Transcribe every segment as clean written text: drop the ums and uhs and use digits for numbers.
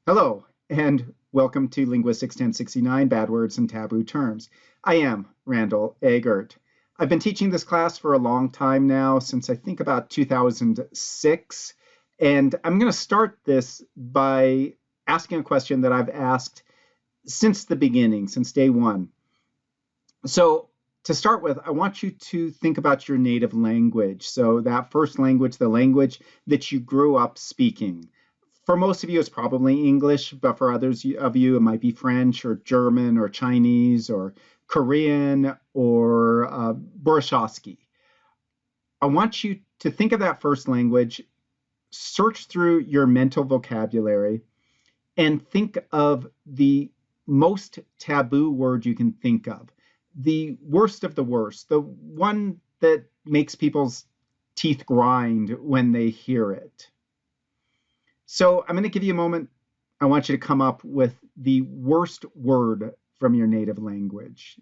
Hello, and welcome to Linguistics 1069, Bad Words and Taboo Terms. I am Randall Eggert. I've been teaching this class for a long time now, since I think about 2006, and I'm going to start this by asking a question that I've asked since the beginning, since day one. So to start with, I want you to think about your native language. So that first language, the language that you grew up speaking. For most of you, it's probably English, but for others of you, it might be French or German or Chinese or Korean or Borshosky. I want you to think of that first language, search through your mental vocabulary, and think of the most taboo word you can think of, the worst of the worst, the one that makes people's teeth grind when they hear it. So I'm going to give you a moment. I want you to come up with the worst word from your native language.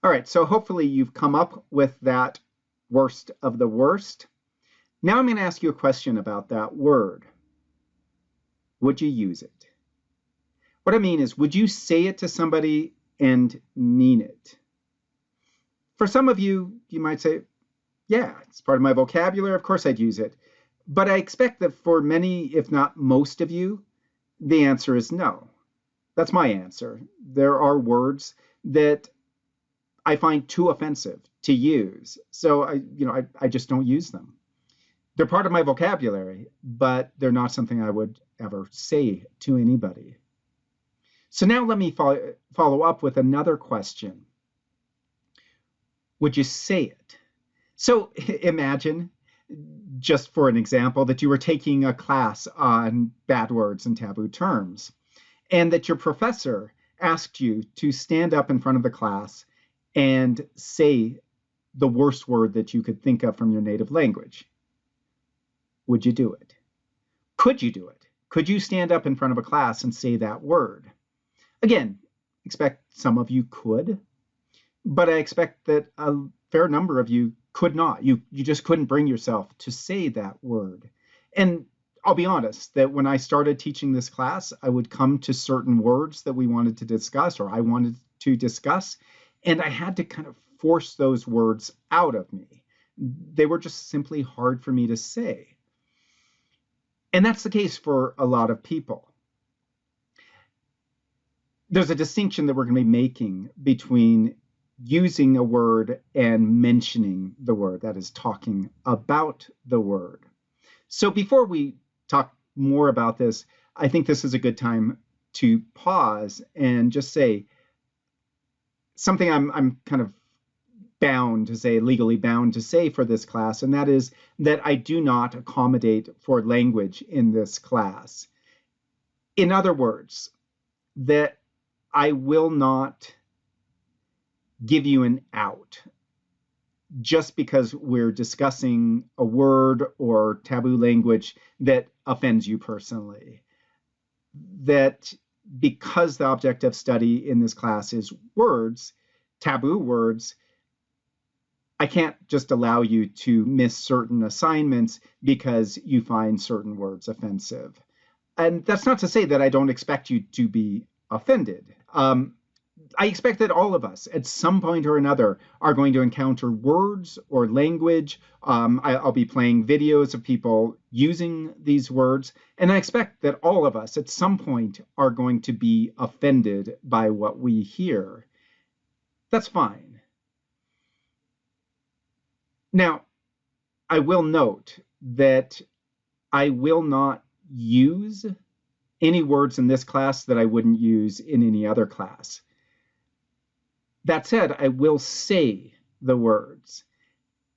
All right, so hopefully you've come up with that worst of the worst. Now I'm going to ask you a question about that word. Would you use it? What I mean is, would you say it to somebody and mean it? For some of you, you might say, yeah, it's part of my vocabulary. Of course I'd use it. But I expect that for many, if not most of you, the answer is no. That's my answer. There are words that I find too offensive to use. So I just don't use them. They're part of my vocabulary, but they're not something I would ever say to anybody. So now let me follow up with another question. Would you say it? So imagine, just for an example, that you were taking a class on bad words and taboo terms, and that your professor asked you to stand up in front of the class and say the worst word that you could think of from your native language. Would you do it? Could you do it? Could you stand up in front of a class and say that word? Again, expect some of you could, but I expect that a fair number of you could not. You just couldn't bring yourself to say that word. And I'll be honest that when I started teaching this class, I would come to certain words that we wanted to discuss or I wanted to discuss, and I had to kind of force those words out of me. They were just simply hard for me to say. And that's the case for a lot of people. There's a distinction that we're going to be making between using a word and mentioning the word, that is, talking about the word. So before we talk more about this, I think this is a good time to pause and just say something I'm kind of bound to say, legally bound to say for this class, and that is that I do not accommodate for language in this class. In other words, that I will not give you an out just because we're discussing a word or taboo language that offends you personally. That because the object of study in this class is words, taboo words, I can't just allow you to miss certain assignments because you find certain words offensive. And that's not to say that I don't expect you to be offended. I expect that all of us at some point or another are going to encounter words or language. I'll be playing videos of people using these words, and I expect that all of us at some point are going to be offended by what we hear. That's fine. Now, I will note that I will not use any words in this class that I wouldn't use in any other class. That said, I will say the words.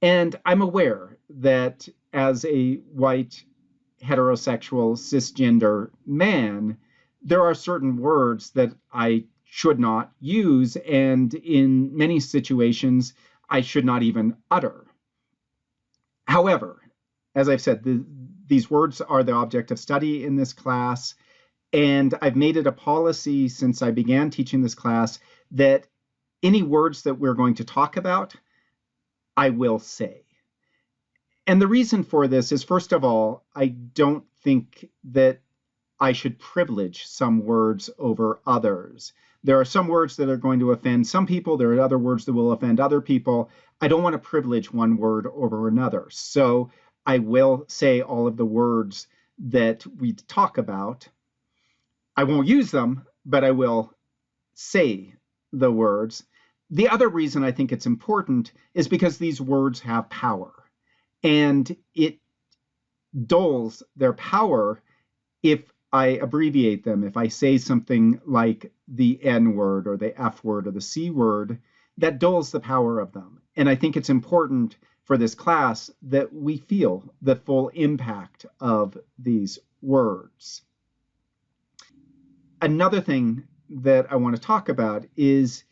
And I'm aware that as a white, heterosexual, cisgender man, there are certain words that I should not use, and in many situations, I should not even utter. However, as I've said, these words are the object of study in this class, and I've made it a policy since I began teaching this class that any words that we're going to talk about, I will say. And the reason for this is, first of all, I don't think that I should privilege some words over others. There are some words that are going to offend some people. There are other words that will offend other people. I don't want to privilege one word over another. So I will say all of the words that we talk about. I won't use them, but I will say the words. The other reason I think it's important is because these words have power, and it dulls their power if I abbreviate them. If I say something like the N word or the F word or the C word, that dulls the power of them. And I think it's important for this class that we feel the full impact of these words. Another thing that I want to talk about is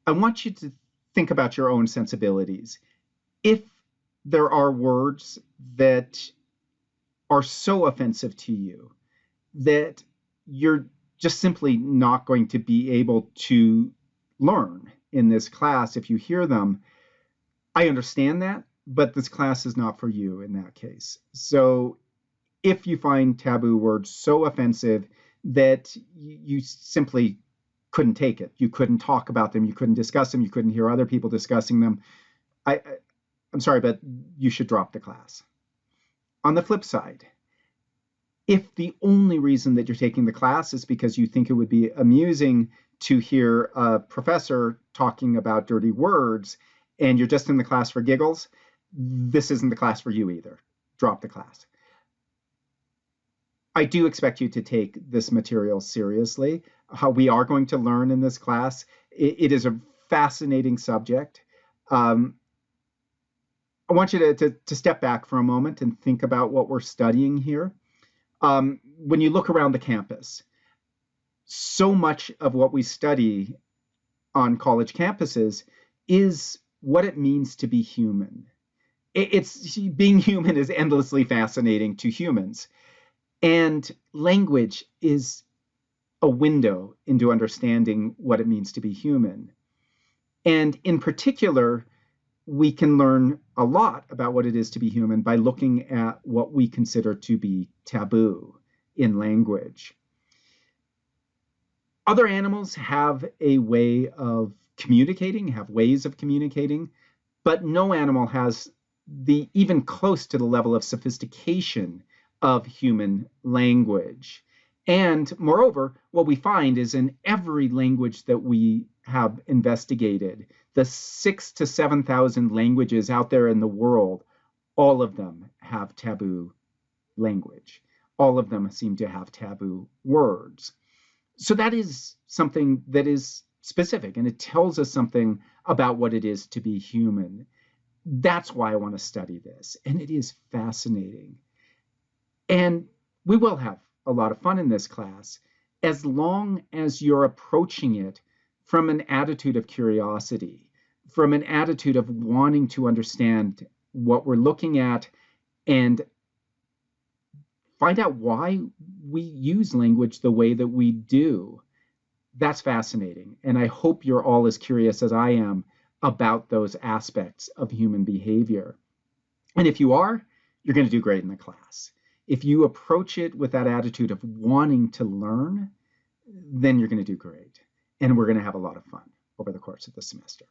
I want you to think about your own sensibilities. If there are words that are so offensive to you that you're just simply not going to be able to learn in this class if you hear them, I understand that, but this class is not for you in that case. So if you find taboo words so offensive that you simply couldn't take it, you couldn't talk about them, you couldn't discuss them, you couldn't hear other people discussing them, I'm sorry, but you should drop the class. On the flip side, if the only reason that you're taking the class is because you think it would be amusing to hear a professor talking about dirty words and you're just in the class for giggles, this isn't the class for you either. Drop the class. I do expect you to take this material seriously. How we are going to learn in this class. It is a fascinating subject. I want you to step back for a moment and think about what we're studying here. When you look around the campus, so much of what we study on college campuses is what it means to be human. It's being human is endlessly fascinating to humans. And language is a window into understanding what it means to be human. And in particular, we can learn a lot about what it is to be human by looking at what we consider to be taboo in language. Other animals have a way of communicating, have ways of communicating, but no animal has the even close to the level of sophistication of human language. And moreover, what we find is in every language that we have investigated, the 6,000 to 7,000 languages out there in the world, all of them have taboo language. All of them seem to have taboo words. So that is something that is specific, and it tells us something about what it is to be human. That's why I want to study this, and it is fascinating. And we will have a lot of fun in this class as long as you're approaching it from an attitude of curiosity, from an attitude of wanting to understand what we're looking at and find out why we use language the way that we do. That's fascinating. And I hope you're all as curious as I am about those aspects of human behavior. And if you are, you're going to do great in the class. If you approach it with that attitude of wanting to learn, then you're going to do great. And we're going to have a lot of fun over the course of the semester.